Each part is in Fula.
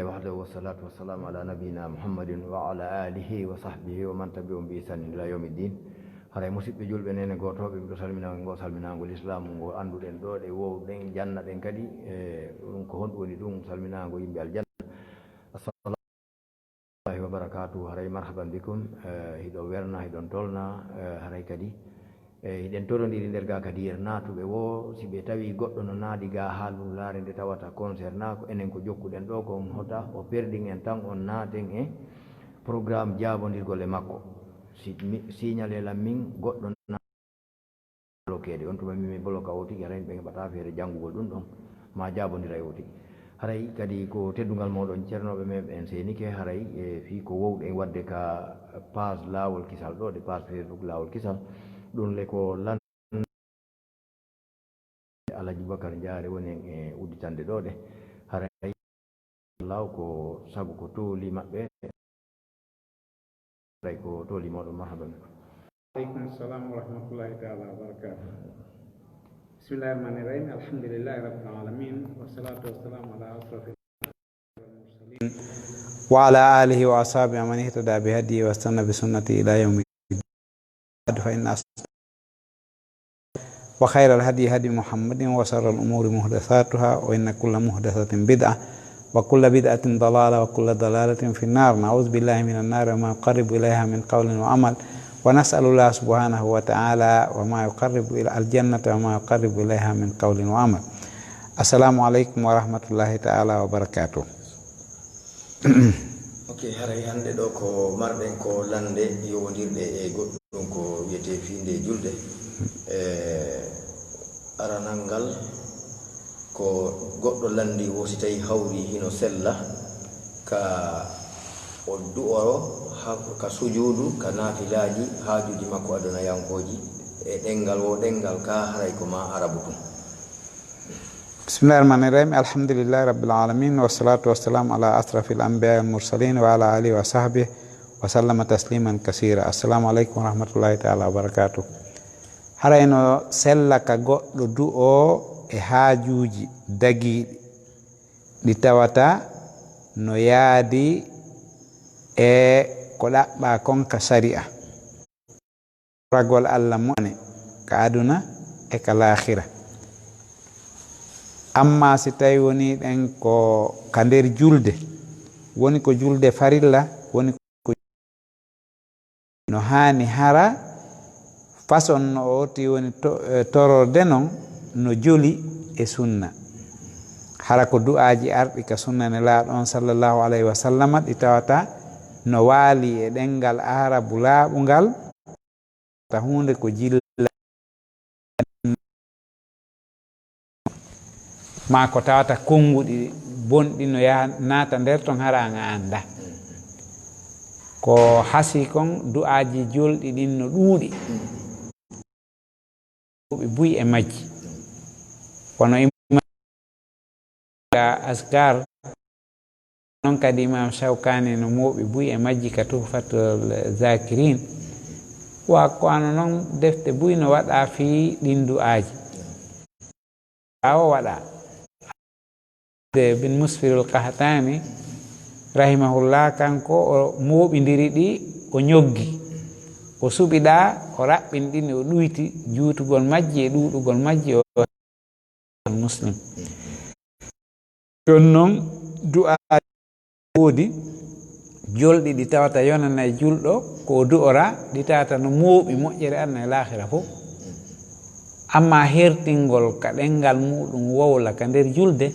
وحده والصلاة والسلام على نبينا محمد وعلى آله وصحبه ومن تبعهم بإحسان إلى يوم الدين. haray musidɓe julɓe nene gotoɓe miɗo salminagol islamu ngo anduɗen ɗo ɗe wowɗen jannaɗen kadi ɗum ko honɗum woni ɗum salminago yimɓe aljanna. Assalamu alaikum wa barakatuh. haray marhaban bikum hiɗo werna hiɗon tolna haray kadi hiɗen torondiri nder ga kadi natuɓe wo si ɓe tawi goɗɗo no naadi ga ha ɗum laare nde tawata concerne ko enen ko jokkuɗen ɗo ko hota o perdin en tan on naaten e programme jabodirgol e makko. Signalel am min goɗɗo bloquede on tuma min bloqué o tigi haray ɓe heɓata feere janngugol ɗum ɗon ma jabodira e o tigi. haray kadi ko teddugal moɗon ceernoɓe meɓen senike haray e fi ko wowɗe wadde ka page lawol kisal ɗo de page Facebook lawol kisal ɗum le ko lan Alaji Bakar Jaare woni en e udditande ɗo de haray law ko sabu ko tooli maɓɓe haray ko tooli moɗon marhaban. Aleykum salam wa rahmatullahi taala wa barakatuh. Bismillahi rahmani rahim. Alhamdulillahi rabbil alamin wa salatu wa salamu ala asrafil mursalin wa ala alihi wa ashabihi man ihtada bi hadihi wa istanna bi sunnati ila yawmi fa inna wa khairal hadi hadi Muhammadin wa sharral umuri muhdatsatuha wa inna kulla muhdatsatin bid'ah wa kulla bid'atin dalalah wa kulla dalalatin fin nar. Na'udzu billahi minan nar wa ma yuqarribu ilaiha min qawlin wa amal. Wa nas'alullah subhanahu wa ta'ala wa ma yuqarribu ila al-jannati wa ma yuqarribu ilaiha min qawlin wa amal. Assalamu alaikum wa rahmatullahi ta'ala wa barakatuh. Ok, haray hande ɗo ko marɗen ko lande yowodirɗe e goɗɗum ko wiyete finde julde. Aranal ngal ko goɗɗo landi wo si tawi hawri hino sella ka o du'oro ka sujudu ka nafilaji haajuji makko aduna yankoji e ɗengal wo ɗengal ka haray ko ma arabu tum. Bismillahir rahmanir rahim. Alhamdulillahi rabbil alamin wassalatu wassalamu ala asrafil anbiya'i wal mursalin wa ala alihi wa sahbihi wa sallama tasliman kaseera. Assalamu alaikum wa rahmatullahi ta'ala wa barakatuh. haray no sella ka goɗɗo du'o e haajuji dagiɗi ɗi tawata no yaadi e ko ɗaɓɓa kon ka sari'a ragol Allah mone ka aduna e ka lahira. Amma si tawi woni ɗen ko ka nder julde woni ko julde farilla woni ko no hani hara façon no oti woni tororde non no joli e sunna hara ko du'aji arɗi ka sunna ne laaɗon sallallahu alayhi wa sallam ɗi tawata no waali e ɗengal arabu laaɓungal ta hunde ko jilla ma ko tawata konguɗi bonɗi no yaha naata nder ton hara nga anda ko hasi kon du'aji jolɗi ɗin no ɗuuɗi ɓe buy e majji kono askar non kadi Imam Shawkani no moɓe buy e majji ka Tuhfatul Zakirin wa ko ano noon defte buy no waɗa fi ɗin du'aji awo waɗa bin Musfirul Qahtani rahimahullah kanko o moɓidiri ɗi o ñoggi o suɓiɗa o raɓɓin ɗini o ɗuyti juutugol majji e ɗuɗugol majji o muslim. Jon noon du'a woodi jolɗi ɗi tawata yonana e julɗo ko du'ora ɗi tawata no mooɓi moƴƴere aduna e lahira fof. Amma hertingol ka ɗengal muɗum wowla ka nder julde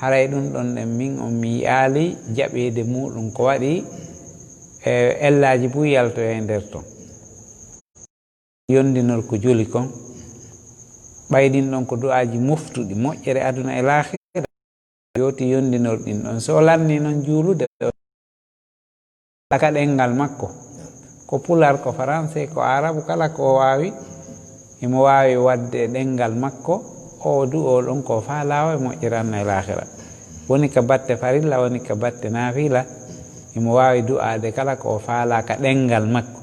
haray ɗum ɗon ɗen min on mi yaali jaɓede muɗum ko waɗi e ellaji fu yalto e nder ton yondinor ko joli kon ɓayɗin ɗon ko du'aji moftuɗi moƴƴere aduna e lahira yoti yondinor ɗin ɗon so lanni noon juulude ka ɗengal makko ko pular ko français ko arabu kala ko wawi imo wawi wadde ɗengal makko o du'o ɗon ko fa lawa e moƴƴere aduna e lahira woni ka batte farilla woni ka batte nafila imo wawi du'ade kala ko faala ka ɗengal makko.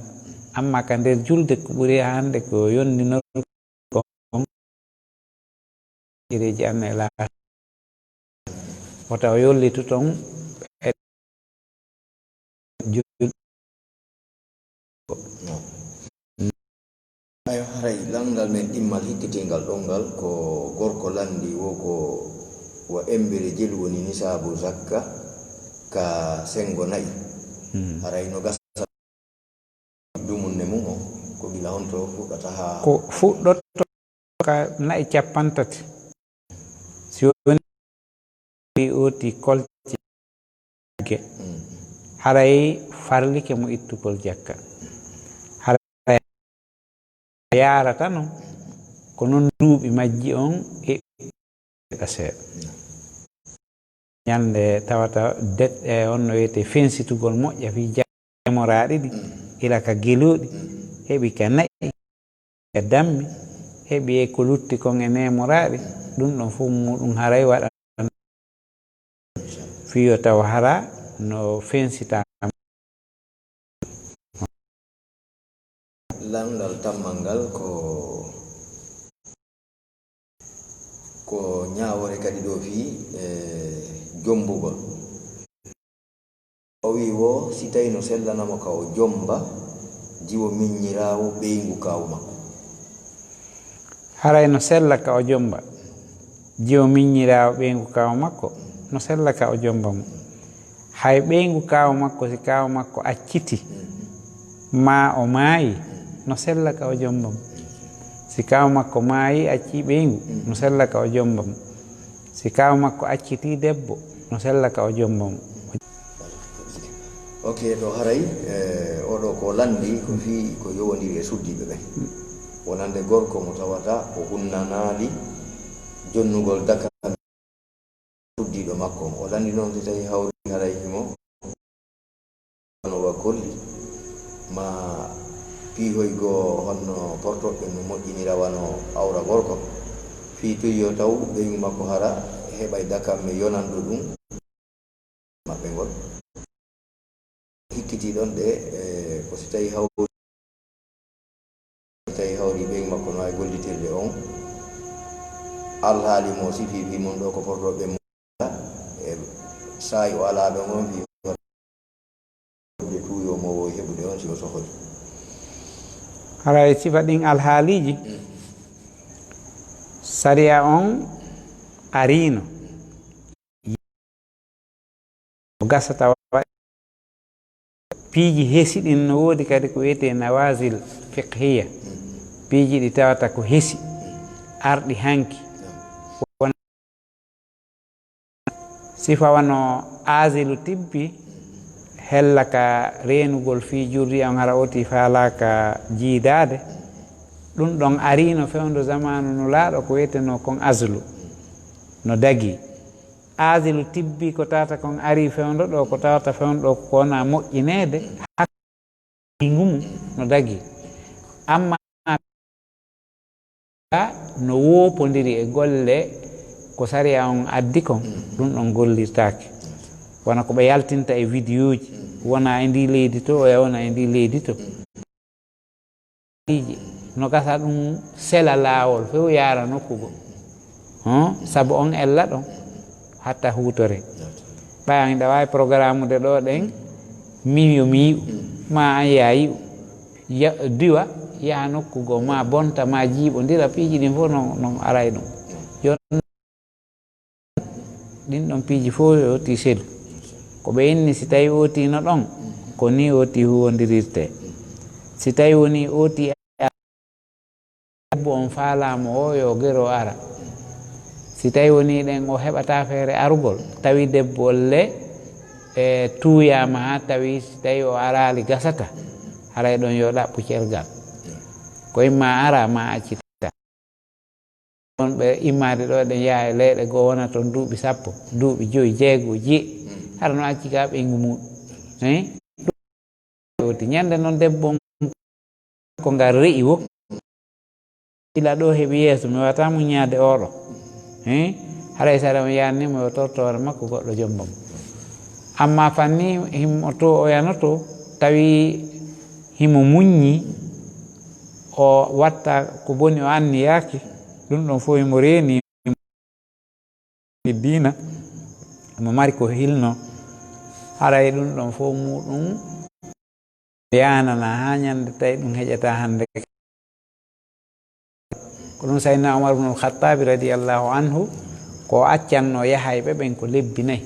Amma ka nder julde ko ɓuri hande ko yondinor ɗereji aduna e lahira o tawa yollitu ton ayo haray langal men ɗimmal hikkitingal ɗongal ko gorko landi wo ko wa embere jel woni nisabu zakka ka sengo nayi haray no gasa dumunne mum o ko gila on to fuɗɗata ha ko fuɗɗotto ka nayi capantati si woni oti kolti haray farlike mo ittugol jakka haray yarata non ko non duuɓi majji on e seeɗa ñande tawata deɗɗe on no wiyete fensitugol moƴƴa fi jamoraɗi ɗi ila ka geluɗi heɓi ka nayi e dammi heɓi e ko lutti kon e nemoraɗi ɗum ɗon fof muɗum haray waɗa fiyo taw hara no fensita landal tammal ngal ko ñawore kadi ɗo fi jombugol o wi wo si tawi no sellanamo ka o jomba jiwo miññirawo ɓeygu kawu makko haray no sella ka o jomba jiwo miññirawo ɓeygu kawu makko no sella ka o jomba mo hay ɓeygu kawu makko si kawu makko acciti ma o maayi no sella ka o jomba mo si kawu makko maayi acci ɓeygu no sella ka o jomba mo si kawu makko acciti debbo no sella ka o jomba mo ok ɗo haray oɗo ko landi ko fi ko yowodiri e suddiɓe ɓen wonande gorko mo tawata o hunnanali jonnugol daka suddiɗo makko o landi noon so tawi hawri haray himo no wa kolli ma piihoygo honno portoɓe no moƴƴinira wano awra gorko fi toyiyo taw ɓeygu makko hara heɓay dakamme yonanɗo ɗum maɓɓe ngol hikkiti ɗon ɗe ko so tawi hawri ɓeygu makko no wawi gollitirde on alhaali mo sifi fi mon ɗo ko portoɓe mo e sayi o ala ɗon on fi de tuyo mo wo heɓude on siko sohli haray sifa ɗin alhaaliji sariya on arino o gasata piiji hesi ɗin no woodi kadi ko wiyete nawasil fiqhiya piiji ɗi tawata ko hesi arɗi hanki sifa wano asilu tibbi hella ka renugol fi jurri on hara oti faalaka jiidade ɗum ɗon arino fewndo zamanu no laaɗo ko wiyeteno kon aslu no dagi asilu tibbi ko tawata kon ari fewndo ɗo ko tawata fewndo ɗo ko wona moƴƴinede hakkingu no dagi amma no woopodiri e golle ko sariya on addi kon ɗum ɗon gollirtake wona ko ɓe yaltinta e vidéo ji wona e ndi leydi to e wona e ndi leydi to no gasa ɗum sela laawol few yaara nokkugo saabu on ella ɗon hatta hutore ɓayan ɗa wawi programme de ɗo ɗen min yo mi yi'u ma an ya yi'u diwa yaha nokkugo ma bonta ma jiiɓodira piiji ɗin fof non aray ɗum yon ɗin ɗon piiji fof e oti selu ko ɓe inni si tawi otino ɗon ko ni oti huwodirirte si tawi woni oti debbo on faalama o yo gero ara si tawi woni ɗen o heɓata feere arugol tawi debbo le e tuuyama ha tawi si tawi o arali gasata haray ɗon yo ɗaɓɓu celgal ko imma ara ma accita on ɓe immade ɗo ɗen yaha e leyɗe goo wona toon duuɓi 10 duuɓi 5 jeego jeeɗi hara no acci ka ɓeygu muɗum oti ñande noon debbo ko ngar re'i wo ila ɗo heeɓi yeeso mi wata muñade oɗo haray sara mi yannimo yo tortore makko goɗɗo jombam amma fanni himo to o yanoto tawi himo muññi o watta ko boni o anniyaki ɗum ɗon fof himo reeni dina mo mari ko hilno haray ɗum ɗon fof muɗum yanana ha ñande tawi ɗum heƴata hande ko ɗum sayidna Umar ibnul Khattabi radiallahu anhu ko accanno yahayɓe ɓen ko lebbi nayyi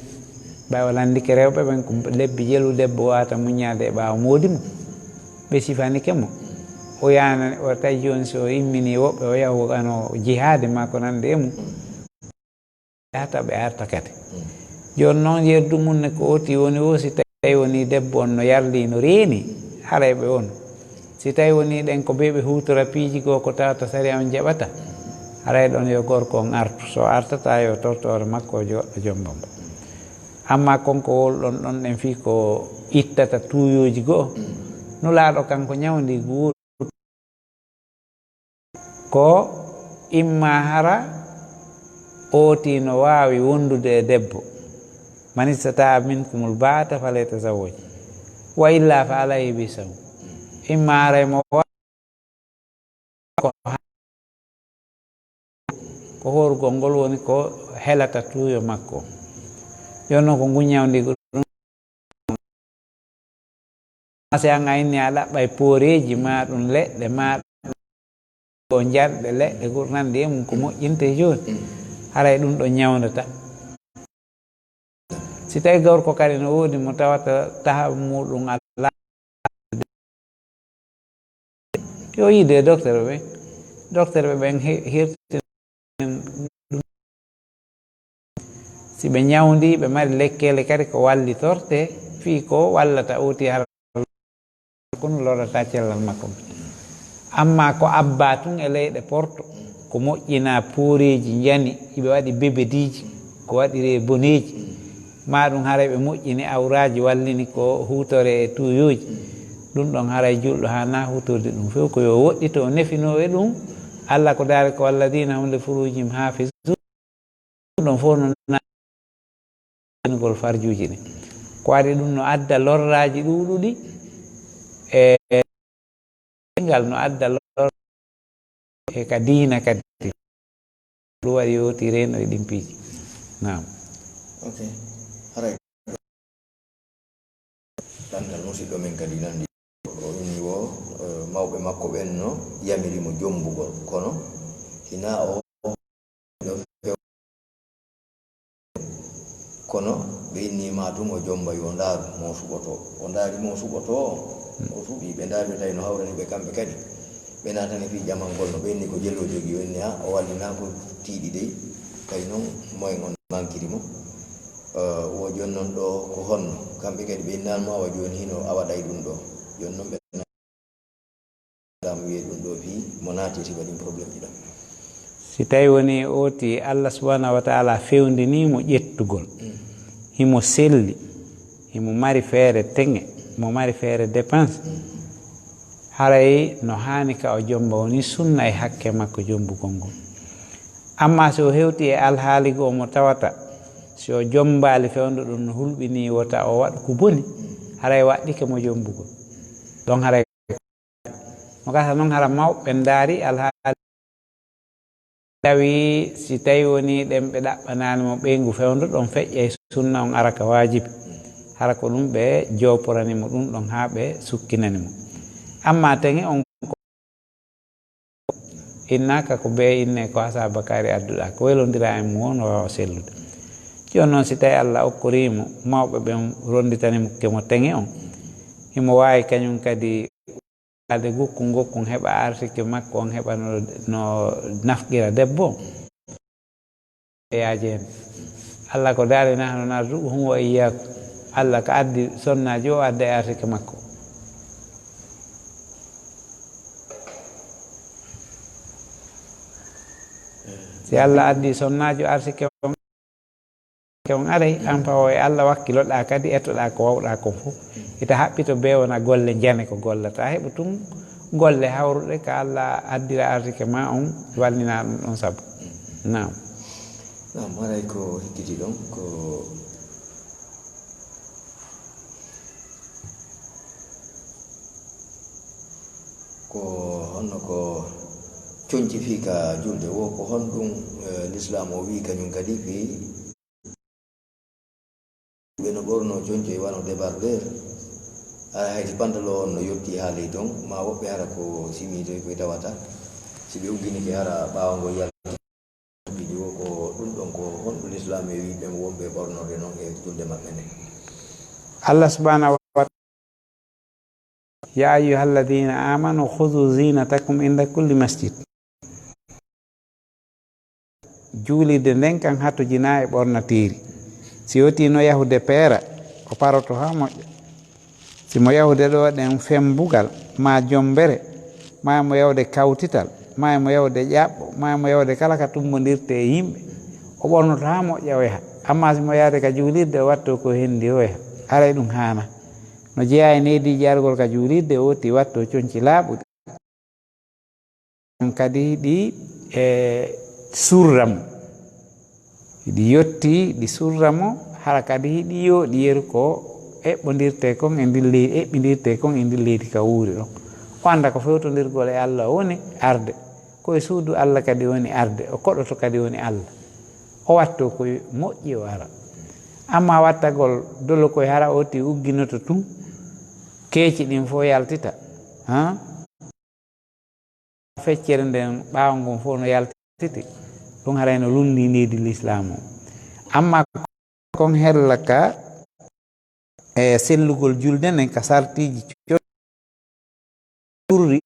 ɓawa landike rewɓe ɓen ko lebbi jelu debbo wata muñade e ɓawa moodi mo ɓe sifanike mo o yana o tawi joni so immini woɓɓe o yahu ano jihade ma ko nande e mum yahata ɓe arta kadi joni noon yerdu mum ne ko oti woni o si tawi woni debbo on no yarli no reeni harayɓe on si tawi woni ɗen ko ɓeɓe hutora piiji goo ko tawata sari on jaɓata haray ɗon yo gorko on artu so artata yo tortore makko o joɗɗo jombamo amma konko wolɗon ɗon ɗen fi ko ittata tuuyoji goo nulaaɗo kanko ñawdi guur ko imma hara ooti no waawi wondude e debbo man istata minkumul baata falyatazawwaj wa illa fa alayhi bisawm imma haray mo ko horugol ngol woni ko helata tuuyo makko jonno ko nguñawdigo ɗum si an a inni a ɗaɓɓay pooreji ma ɗum leɗɗe ma o jarɗe leɗɗe gurnandi e mum ko moƴƴinte joni haray ɗum ɗo ñawdata si tawi gorko kadi no woodi mo tawata taha muɗum ala yo yiide docteur ɓe ɓen hirtin si ɓe ñawdi ɓe mari lekkele kadi ko wallitorte fii ko wallata oti har kono lorata cellal makko amma ko abba tun e leyɗe porto ko moƴƴina pooreji jani iɓe waɗi bebediji ko waɗire boneji ma ɗum haray ɓe moƴƴini awraji wallini ko hutore e tuyoji ɗum ɗon haray julɗo ha na hutorde ɗum few ko yo woɗɗito o nefino e ɗum Allah ko daari ko walladina hum li furujihim hafizun ɗon fof no gol farjuji ɗi ko waɗi ɗum no adda lorraji ɗuɗuɗi e ngal no adda lor e ka diina kadi ɗum waɗi yowti reno e ɗin piiji nam ok haray ɗanngal musidɗo men kadi nandi o inni wo mawɓe makko ɓen no yamirimo jombugol kono hina o kono ɓe innima tum o jomba yo ndaaru mo suɓoto o ndaari mo suɓoto o suɓi ɓe ndaari ɓe tawi no hawrani ɓe kamɓe kadi ɓe natani fi jamal ngol no ɓe inni ko jello jogi o inni o wallina ko tiiɗi dey kay noon moyen on mankiri mo wo joni noon ɗo ko honno kamɓe kadi ɓe innanmo awa joni hino a waɗay ɗum ɗo joni noon ɓe dam wiye ɗum ɗo fi mo naati si waɗin probléme ɗiɗo si tawi woni oti Allah subhanahu wa taala fewndinimo ƴettugol himo selli himo mari feere teŋe mo mari feere dépense haray no hani ka o jomba woni sunna e hakke makko jombugol ngol amma so hewti e alhaali goo mo tawata so jombali fewndo ɗum no hulɓini wota o waɗa ko boni haray waɗɗike mo jombugol donc haray mo gasa noon hara mawɓe ndaari alhaali tawi si tawi woni ɗen ɓe ɗaɓɓanani mo ɓeygu fewndo ɗon feƴƴa e sunna on ara ka wajibi hara ko ɗum ɓe joporanimo ɗum ɗon ha ɓe sukkinanimo amma teŋe on innaka ko ɓe inne ko Hassa Bakary adduɗa ko welodira e mum o no wawa sellude joni noon si tawi Allah okkorimo mawɓe ɓen ronditanimo kemo teŋe on himo wawi kañum kadi ade gokkum gokkum heɓa artike makko on heɓa no nafqira debbo e yajeni Allah ko daari nahnu narzuquhum wa iyyakum Allah ko addi sonnaji o adda e artike makko si Allah addi sonnaji o artike on aray an fawo e Allah wakkiloɗa kadi ettoɗa ko wawɗa kon fof ita haɓɓito be wona golle jane ko gollata heɓa tum golle hawruɗe ko Allah addira artike ma on wallina ɗum ɗon saabu nam nam haray ko hikkiti ɗon ko honno ko coñci fi ka julde wo ko honɗum l'islam o wi kañum kadi fi ɓe no ɓorno coñci e wano débardeur haysi pantalon on no yetti ha ley ton ma woɓɓe hara ko simide koye tawata si ɓe uggini ke hara ɓawa ngo yaltiji wo ko ɗum ɗon ko honɗum l'islam e wiɓe mo wonɓe ɓornode noon e julde maɓɓe nde. Allah subhanahu wa ta'ala ya ayyuha alladina amanu khudu zinatakum inda kulli masjid. Juulide nden kan hattojina e ɓornatiri. Si woti no yahude peera o paroto ha moƴƴa. Simo yahude ɗo ɗen fembugal ma jombere ma mo yawde kawtital ma mo yawde ƴaɓɓo ma mo yawde kala ka tummodirte e yimɓe o ɓornoto ha moƴƴa o yaha. Amma simo yahde ka juulirde o watto ko hendi o yaha. Aray ɗum hana no jeeya e needi jargol ka juulirde o woti watto coñci laaɓuɗi kadi ɗi e surramo ɗi yetti ɗi surramo hara kadi hiɗi yooɗi yeru ko eɓɓodirte kon e ndi leydi eɓɓidirte kon e ndi leydi ka wuuri ɗon o anda ko fewtodirgol e Allah woni arde koye suudu Allah kadi woni arde o koɗoto kadi woni Allah o watto koye moƴƴi o ara. Amma wattagol dolo koye hara oti ugginoto tun keeci ɗin fof yaltita feccere nden ɓaawa ngon fof no yaltiti ɗum harayno lundi nedi l'islam o. Amma kon hella ka e sellugol julde nden ka sartiji ɓurri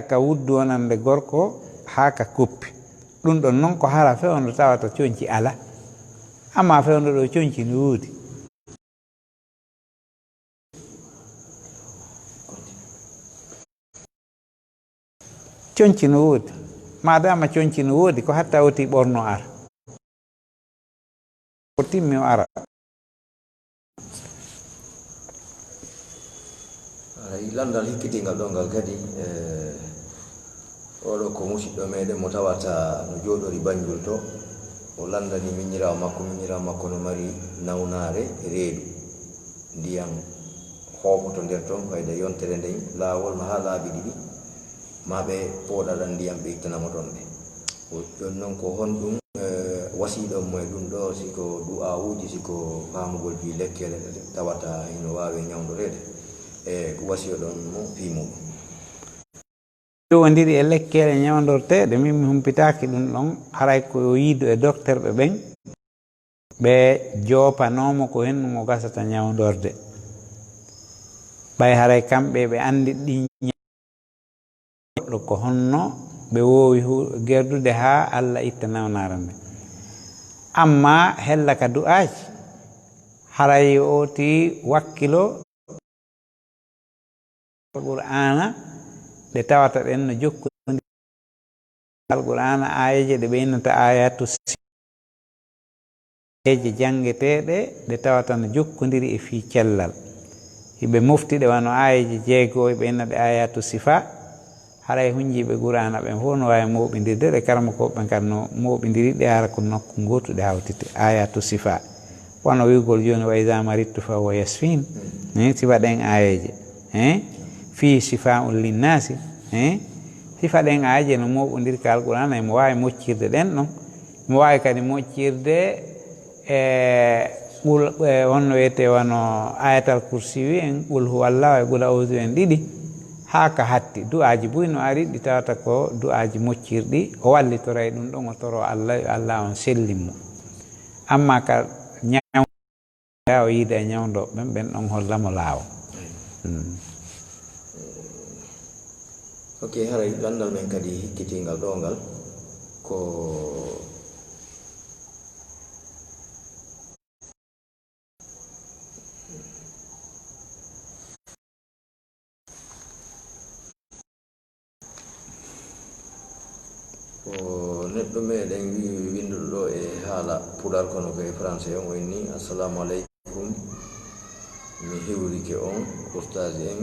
ka wuddu wonande gorko ha ka koppi ɗum ɗon noon ko hara fewndo tawata coñci ala. Amma fewndo ɗo coñci no woodi. Coñci no woodi madama coñci no woodi ko hatta woti ɓorno ara ko timmi o ara. Landal hikkitingal ɗo ngal kadi oɗo ko musidɗo meɗen mo tawata no jooɗori Banjul to o landani miñirawo makko no mari nawnare reedu ndiyam hooɓoto nder toon fayda yontere nden laawol no ha laabi ɗiɗi ma ɓe pooɗaɗan ndiyam ɓe ittanamo toon ɗe joni noon ko honɗum wasiɗon mo e ɗum ɗo siko du'awuji siko famugol bi lekkere tawata ino wawi ñawdorede e ko wasiyo ɗon mo fimuɗum wondiri e lekkele ñawdorteɗe min mi humpitaki ɗum ɗon haray ko yiidu e docteur ɓe ɓen ɓe joopanomo ko henɗum o gasata ñawdorde ɓay haray kamɓe ɓe andi ɗi ɗo ko honno ɓe wowi gerdude ha Allah itta nawnare nde. Amma hella ka du'aji haray oti wakkilo Qur'ana ɗe tawata ɗen no jokkodi Qur'ana ayaje ɗe ɓe innata ayatu eje jangeteɗe ɗe tawata no jokkodiri e fi cellal hiɓe moftiɗe wano ayaji jeego ɓe innade ayatu sifa haray hunjiɓe Qur'ana ɓen fof no wawi moɓidirde ɗe karmakoɓe ɓen kadi no moɓidiri ɗe hara ko nokku gotu ɗe hawtite ayatu sifa wano wiigol joni wa iza maridtu fa huwa yasfin sifa ɗen ayaje fi sifa un linnasi sifa ɗen ayaje no moɓodiri ka Qur'ana emo wawi moccirde ɗen ɗon mo wawi kadi moccirde honno wiyete wano ayatal kursiyu en qul huwallahu e qul a'udhu en ɗiɗi ha ka hatti du'aji buy no ari ɗi tawata ko du'aji moccirɗi o wallitoray ɗum ɗon o toro Allah yo Allah on sellinmo. Amma ka ñawda o yiida e ñawdoɓe ɓen ɗon hollamo laawo. Ok, haray landal men kadi hikkitingal ɗo ngal ko neɗɗo meɗen winduɗo ɗo e haala puɗar kono koye français on o inni assalamu aleykum mi hewrike on ustaji en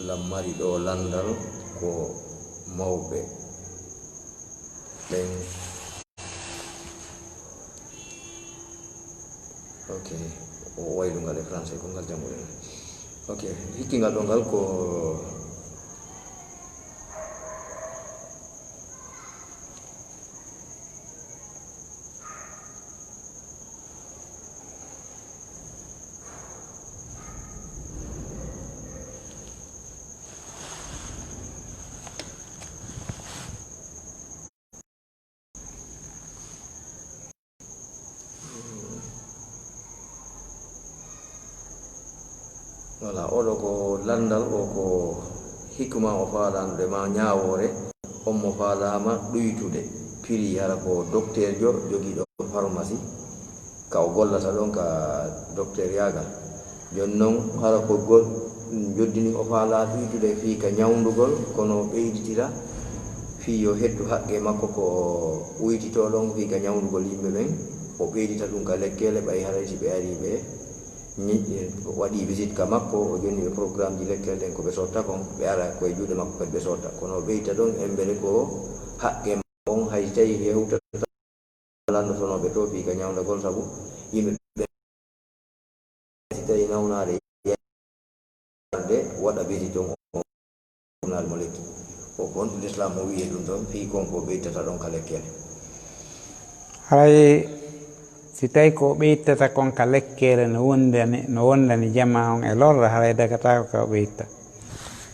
lammari ɗo landal ko mawɓe ɓen ok o waylungal e français ko ngal janguɗen ok hikkingal ɗo ngal ko wala oɗo ko landal o ko hikma o faalande ma ñawore ommo faalama ɗuytude prix hara ko docteur jo jogiiɗo pharmacie ka o gollata ɗon ka docteur yagal joni noon hara ko gol joddini o faala ɗuytude fii ka ñawdugol kono ɓeyditira fii yo heddu haqqe makko ko uytito ɗon fii ka ñawdugol yimɓe ɓen o ɓeydita ɗum ka lekkele ɓay haray si ɓe ari ɓe waɗi visite ka makko o jonni ɓe programme ji lekkele ɗen ko ɓe sotta kon ɓe ara koye juuɗe makko kadi ɓe sotta kono o ɓeydita ɗon embere ko haqqe on hay tawi hewtata landotonoɓe to fii ka ñawdagol sabu yimɓe ɓe si tawi nawnare de waɗa visite on nal mo lekki o ko on l'islam o wiye ɗum ɗon fii kon ko ɓeydata ɗon ka lekkele haray si tawi ko ɓeytata kon ka lekkele no wondani jama on e lorra haray dagatako ka o ɓeytta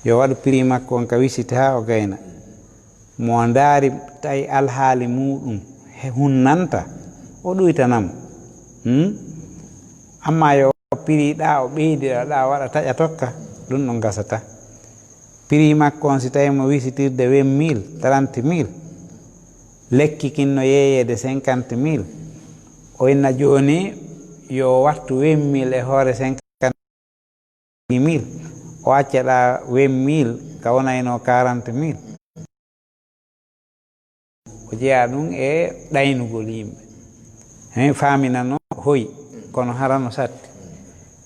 yo waɗu prix makko on ka wisite ha o gayna mo daari tawi alhaali muɗum hunnanta o ɗuytanamo amma yo prix ɗa o ɓeydira ɗa waɗa taƴa tokka ɗum ɗon gasata prix makko on si tawi mo wisitirde 20 000 30 000 lekki kinno yeeyede 50 000 o inna joni yo wattu 20 000 e hoore 50 000 o accaɗa 20 000 ka wonayno 40 000 o jeeya ɗum e ɗaynugol yimɓe faminano hoyi kono harano satti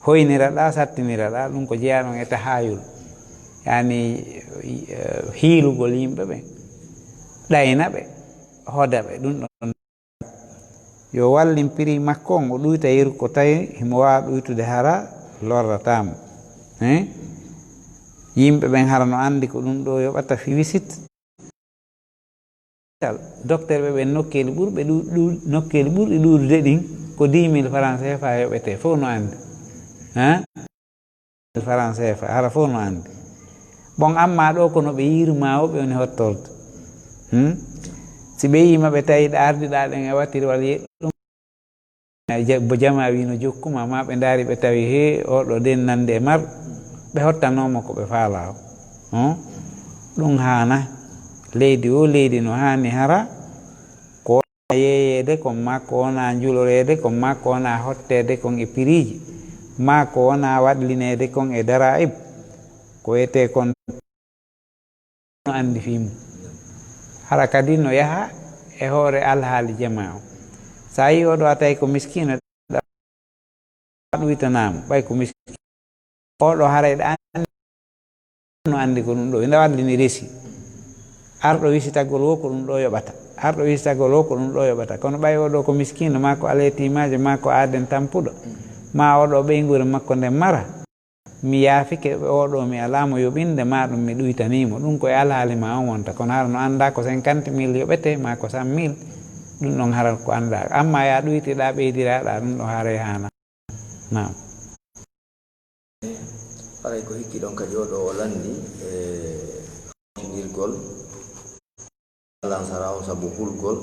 hoyniraɗa sattiniraɗa ɗum ko jeeya ɗum e tahayul yani hiilugol yimɓe ɓen ɗayna ɓe hoda ɓe ɗum ɗon yo wallin prix makko on o ɗuyta yeru ko tawi himo wawa ɗuytude hara lorratamo yimɓe ɓen hara no andi ko ɗum ɗo yoɓata fi visite docteur ɓe ɓen nokkeli ɓurɓe nokkeli ɓurɗi ɗuuɗude ɗin ko 10 000 francs CFA yoɓete fof no andi francs CFA hara fof no andi bon amma ɗo kono ɓe yirma o ɓe woni hottorde si ɓe yima ɓe tawi ɗa ardiɗa ɗen e wattiri walla yeɗɗum bo jama wino jokkuma ma ɓe daari ɓe tawi he oɗo den nande e marɗo ɓe hottanoma ko ɓe faala o ɗum hana leydi o leydi no hani hara ko wona yeeyede kon ma ko wona julorede kon ma ko wona hottede kon e prix ji ma ko wona waɗlinede kon e daraib ko wiyete kon no andi fimu hara kadi no yaha e hoore alhaali jama o sa yi oɗo a tawi ko miskino ɗuytanama ɓay ko miskino oɗo haray ɗa no andi ko ɗum ɗo ina wallini resi arɗo wisitagol wo ko ɗum ɗo yoɓata arɗo wisitagol wo ko ɗum ɗo yoɓata kono ɓay oɗo ko miskino ma ko aletimaje ma ko aden tampuɗo ma oɗo ɓeygure makko nde mara mi yaafike oɗo mi alamo yoɓinde ma ɗum mi ɗuytanimo ɗum koye alhaali ma on wonta kono hara no anda ko 50 000 yoɓete ma ko 100 000 ɗum ɗon hara ko anda amma ya ɗuytiɗa ɓeydiraɗa ɗum ɗo haaray hana nam haray ko hikki ɗon kadi oɗo o landi e hawtinirgol alansara on sabu hulgol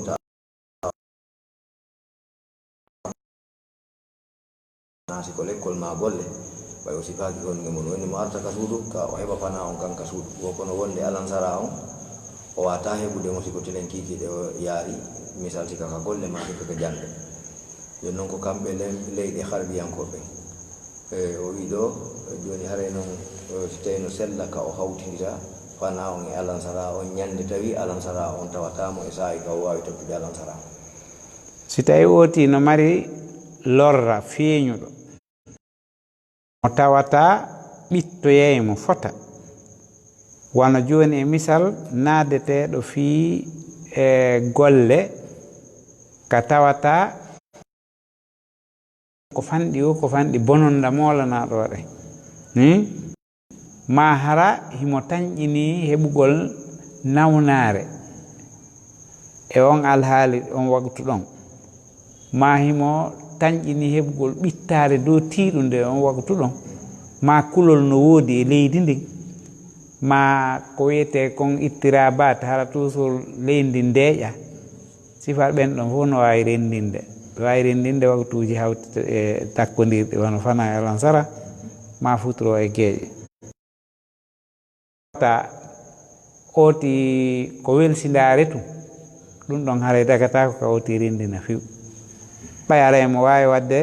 nasi ko lekkol ma golle ɓay o sifaki on nge mon woni mo arta ka suudu ka o heɓa fana on kan ka suudu wo kono wonde alansara on o wata heɓude mo siko tilen kikiɗe o yaari misal sika ka golle ma ɗum keke jande joni noon ko kamɓe leyɗe harbiyankoɓe o wi ɗo joni haray noon so tawi no sella ka o hawtidira fana on e alansara on ñande tawi alansara on tawatamo e saayi ka o wawi tottude alansara si tawi oti no mari lorra feeñuɗo o tawata ɓittoyeymo fota wano joni e misal naadeteɗo fii e golle ka tawata ko fanɗi o ko fanɗi bononda molanaɗo ɗe ma hara himo tañƴini heɓugol nawnare e on alhaali on waktu ɗon ma himo tañƴini heɓugol ɓittare dow tiiɗunde on waktu ɗon ma kulol no woodi e leydi ndin ma ko wiyete kon ittirabat hara toujours leydi ndeeƴa sifat ɓen ɗon fof no wawi rendinde waktuji hawti e takkodirɗi wono fana e lansara ma futuro e geeƴe ta oti ko welsindaare tu ɗum ɗon haray dagata ko ka oti rindina fiw ɓayara emo wawi wadde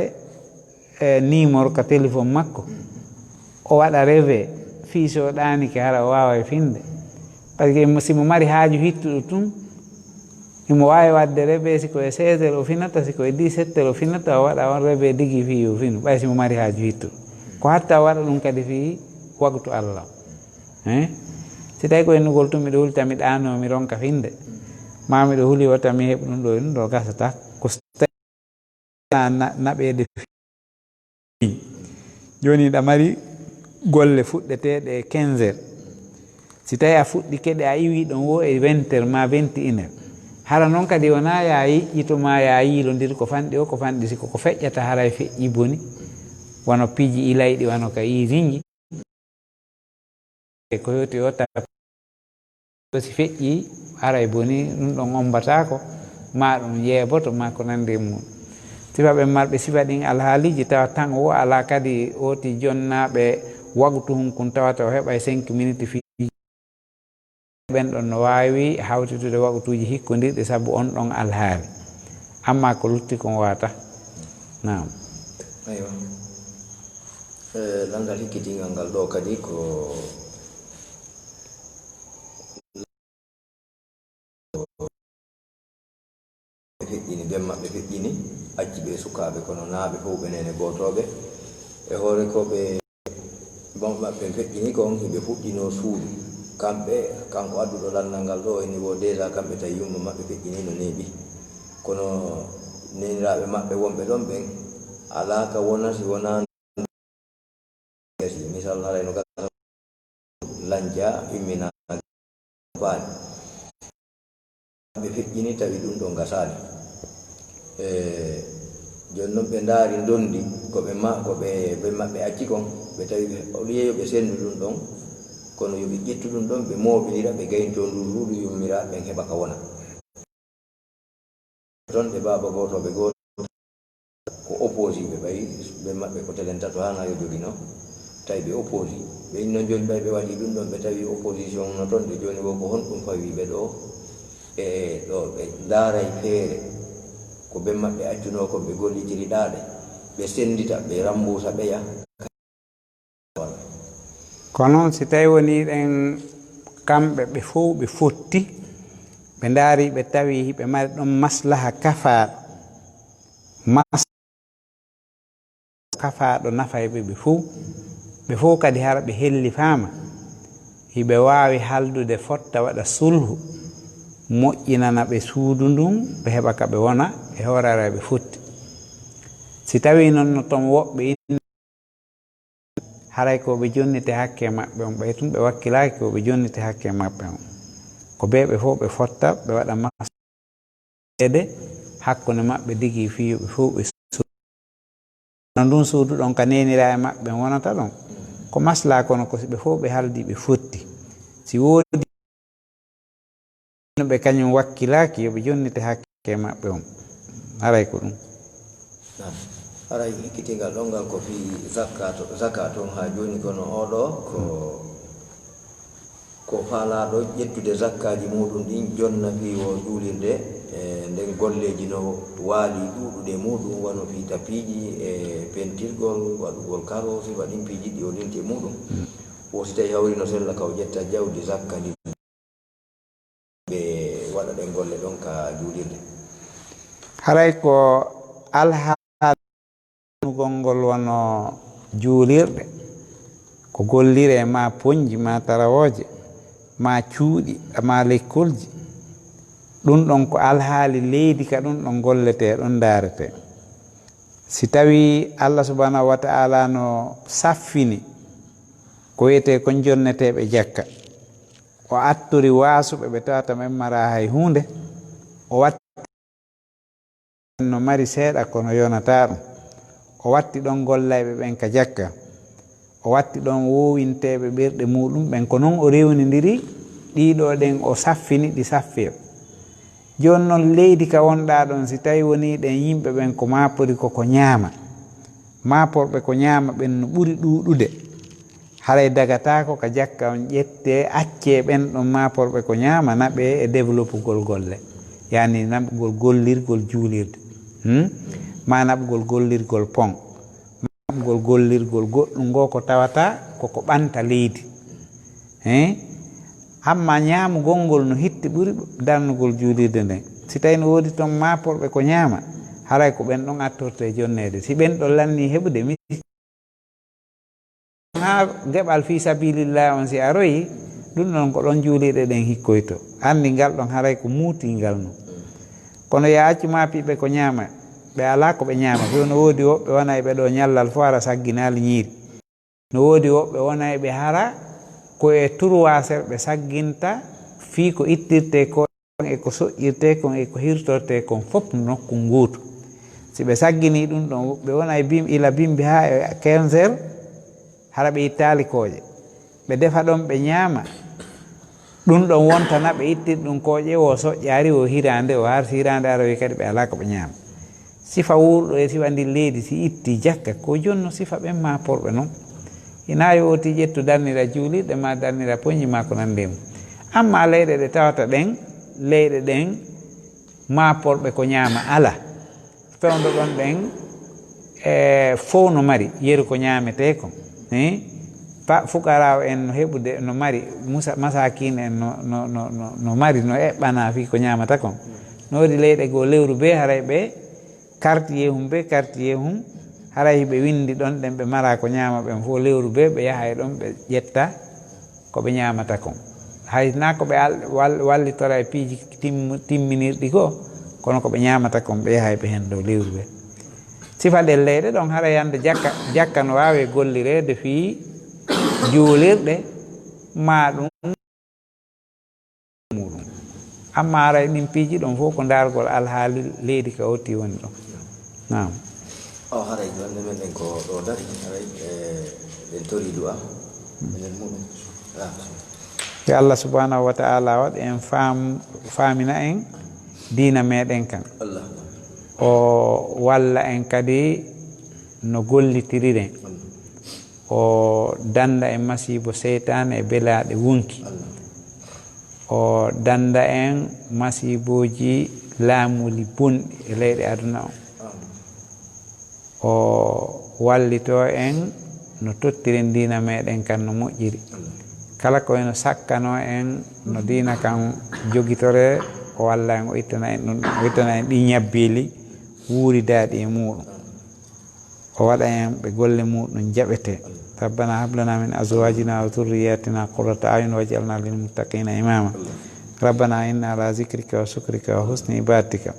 numéro ka téléphone makko o waɗa rêve fiise o ɗanike hara o wawa e finde par ce que simo mari haaju hittuɗo tun imo wawi wadde rêve siko e 16 heures o finata siko e 17 heures o finata o waɗa on rêve digui fi o finu ɓay simo mari haaju hittuɗo ko hatta o waɗa ɗum kadi fi waktu Allah si tawi ko ennugol tun miɗo hulta mi ɗano mi ronka finde ma miɗo huuli o tan mi heɓa ɗum ɗo ɗum ɗo gasata ko naɓede joni ɗa mari golle fuɗɗeteɗe e 15 heures si tawi a fuɗɗi keɗe a iwi ɗon wo e 20 heures ma 21 heures hara noon kadi wona ya yiƴƴitoma ya yiilodiri ko fanɗi o ko fanɗi siko ko feƴƴata haray feƴƴi boni wono piiji ilayɗi wano ka iringi ko yoti o ta si feƴƴi haray boni ɗum ɗon ombatako ma ɗum yeeboto ma ko nandi mum sifaɓe marɓe sifa ɗin alhaaliji tawa tan o ala kadi oti jonnaɓe wagtu hunkun tawata o heɓa 5 minutes fi ɓen ɗon no wawi hawtitude wagtuji hikkodirɗi saabu on ɗon alhaali amma ko lutti kon wata nam aywa langal hikkitingal ngal ɗo kadi ko feƴƴini ɓen maɓɓe feƴƴini acci ɓe sukaɓe kono naaɓe fof ɓenene gotoɓe e hoore koɓe bon maɓɓe feƴƴini kon hiɓe fuɗɗino suudu kamɓe kanko adduɗo landal ngal ɗo e niveau déjà kamɓe tawi yumma maɓɓe feƴƴini no neeɓi kono neniraɓe maɓɓe wonɓe ɗon ɓen ala ka wona si wona misal harayno gasa lanja immina baani ɓe feƴƴini tawi ɗum ɗon gasani joni noon ɓe ndaari ndondi koɓe maɓɓe acci kon ɓe tawi o yeeyo ɓe sendu ɗum ɗon kono yoɓe ƴettu ɗum ɗon ɓe moɓilira ɓe gayinto ndu ruuɗu yummira ɓen heɓa ka wona ton ɓe baba gotoɓe goto ko opposi ɓe ɓayi ɓe maɓɓe ko telen tato hana yo jogino tawi ɓe opposi ɓe inno joni ɓay ɓe waɗi ɗum ɗon ɓe tawi opposition no toon ɓe joni wo ko honɗum fawiɓe ɗo e ɗo ɓe ndaaray feere ko ɓen maɓɓe accuno kon ɓe gollitiri ɗaɗe ɓe sendita ɓe rambusa ɓeya kono si tawi woni ɗen kamɓe ɓe fof ɓe fotti ɓe ndaari ɓe tawi ɓe mari ɗon maslaha kafaɗo nafayɓe ɓe fof kadi hara ɓe helli faama hiɓe wawi haldude fotta waɗa sulhu moƴƴinana ɓe suudu ndun ɓe heɓa ka ɓe wona e hoorare ɓe fotti si tawi noon no toon woɓɓe haray ko ɓe jonnite hakke maɓɓe on ɓay tum ɓe wakkilaki ko ɓe jonnite hakke maɓɓe on ko ɓe ɓe fof ɓe fotta ɓe waɗa masede hakkunde maɓɓe digi fiyoɓe fof ɓe no ndun suudu ɗon ka nenira e maɓɓe wonata ɗon ko masla kono ko si ɓe fof ɓe haldi ɓe fotti si woodi ɓe kañum wakkilaki yoɓe jonnite hakke maɓɓe on haray ko ɗum haray hikkitingal ɗon ngal ko fi zakat on ha joni kono oɗo ko faalaɗo ƴettude zakkaji muɗum ɗin jonna fi o juulirde nden golleji no waali ɗuɗuɗe muɗum wano fi tapiji e pentirgol waɗugol karosi waɗin piiji ɗi o linti e muɗum o si tawi hawri no sella ka o ƴetta jawdi zakka ndi ɓe waɗa ɗen golle ɗon ka juulirde haray ko alhaalugol ngol wono juulirɗe ko gollire ma poñji ma tarawoje ma cuuɗi ma lekkolji ɗum ɗon ko alhaali leydi ka ɗum ɗon gollete ɗon daarete si tawi Allah subhanahu wa ta'ala no saffini ko wiyete ko jonneteɓe jakka o attori waasuɓe ɓe tawata men mara hay hunde o watti no mari seeɗa kono yonata ɗum o watti ɗon gollayɓe ɓen ka jakka o watti ɗon wowinteɓe ɓerɗe muɗum ɓen ko noon o rewnidiri ɗiɗo ɗen o saffini ɗi saffir joni noon leydi ka wonɗa ɗon si tawi woni ɗen yimɓe ɓen ko mapori koko ñaama maporɓe ko ñaama ɓen no ɓuri ɗuɗude haray dagata ko ka jakka on ƴette acce ɓen ɗon maporɓe ko ñamana ɓe e développegol golle yani naɓgol gollirgol juulirde ma naɓgol gollirgol pont naɓgol gollirgol goɗɗum ngo ko tawata koko ɓanta leydi amma ñamugol ngol no hitti ɓuri darnugol juulirde nden si tawi no woodi toon maporɓe ko ñaama haray ko ɓen ɗon attorte jonnede si ɓen ɗon lanni heɓude mi ha geɓal fi sabilillah on si aroyi ɗum ɗon ko ɗon juuliɗe ɗen hikkoyto anndi ngal ɗon haray ko muutingal no kono yo accu maapiɓe ko ñaama ɓe ala ko ɓe ñaama so no woodi woɓɓe wona e ɓe ɗo ñallal fo ara sagginaali ñiiri no woodi woɓɓe wona e ɓe hara ko e turwaser ɓe sagginta fii ko ittirte ko e ko soƴƴirte kon e ko hirtorte kon fof nokku nguutu si ɓe saggini ɗum ɗon ɓe wona e ila bimbi ha e 15 heures hara ɓe ittaali kooƴe ɓe defa ɗon ɓe ñaama ɗum ɗon wontana ɓe ittir ɗum kooƴe o soƴƴaari o hirande o harsi hirande arowi kadi ɓe ala ko ɓe ñaama sifa wuurɗo e sifa ndi leydi si itti jakka ko jonno sifa ɓen ma porɓe noon ina yowoti ƴettu darnira juulirɗe ma darnira poñi ma ko nande mum amma leyɗe ɗe tawata ɗen leyɗe ɗen ma porɓe ko ñaama ala fewndo ɗon ɗen e fof no mari yeru ko ñaamete kon fukaraw en no heɓude no mari masakine en no mari no eɓɓana fi ko ñamata kon no waɗi leyɗe goo lewru be haray ɓe quartier hum be quartier hum haray ɓe windi ɗon ɗen ɓe mara ko ñama ɓen fof lewru be ɓe yaha e ɗon ɓe ƴetta koɓe ñamata kon hayna ko ɓe wallitora e piiji timminirɗi goo kono koɓe ñamata kon ɓe yaha ɓe hen ɗo lewru ɓe sifa ɗen leyɗe ɗon haray hande jakka no wawi gollirede fi juulirɗe ma ɗum muɗum amma haray ɗin piiji ɗon fof ko dargol alhaali leydi ka otti woni ɗon nam haray jonde men ɗen ko ɗo dari haray ɗen tori du'a minen muɗum yo Allah subhanahu wa ta'ala waɗ en famina en diina meɗen kan o walla en kadi no gollitiriren o danda en masibo seytane e belaɗe wonki o danda en masiboji laamuli bonɗi e leyɗe aduna o wallito en no tottiren diina meɗen kan no moƴƴiri kala ko eno sakkano en no diina kan jogitore o walla en o ittana en ɗum o ittana en ɗi ñabbili wuuridaɗi e muɗum o waɗa en ɓe golle muɗum jaɓete rabbana hablana min azwajina wa dhurriyatina qurrata ayun waj'alna lil muttaqina imama rabbana inna ala zikrika wa shukrika wa husni ibadatika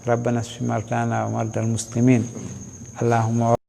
rabbana ishfi martana wa mardal muslimin allahumma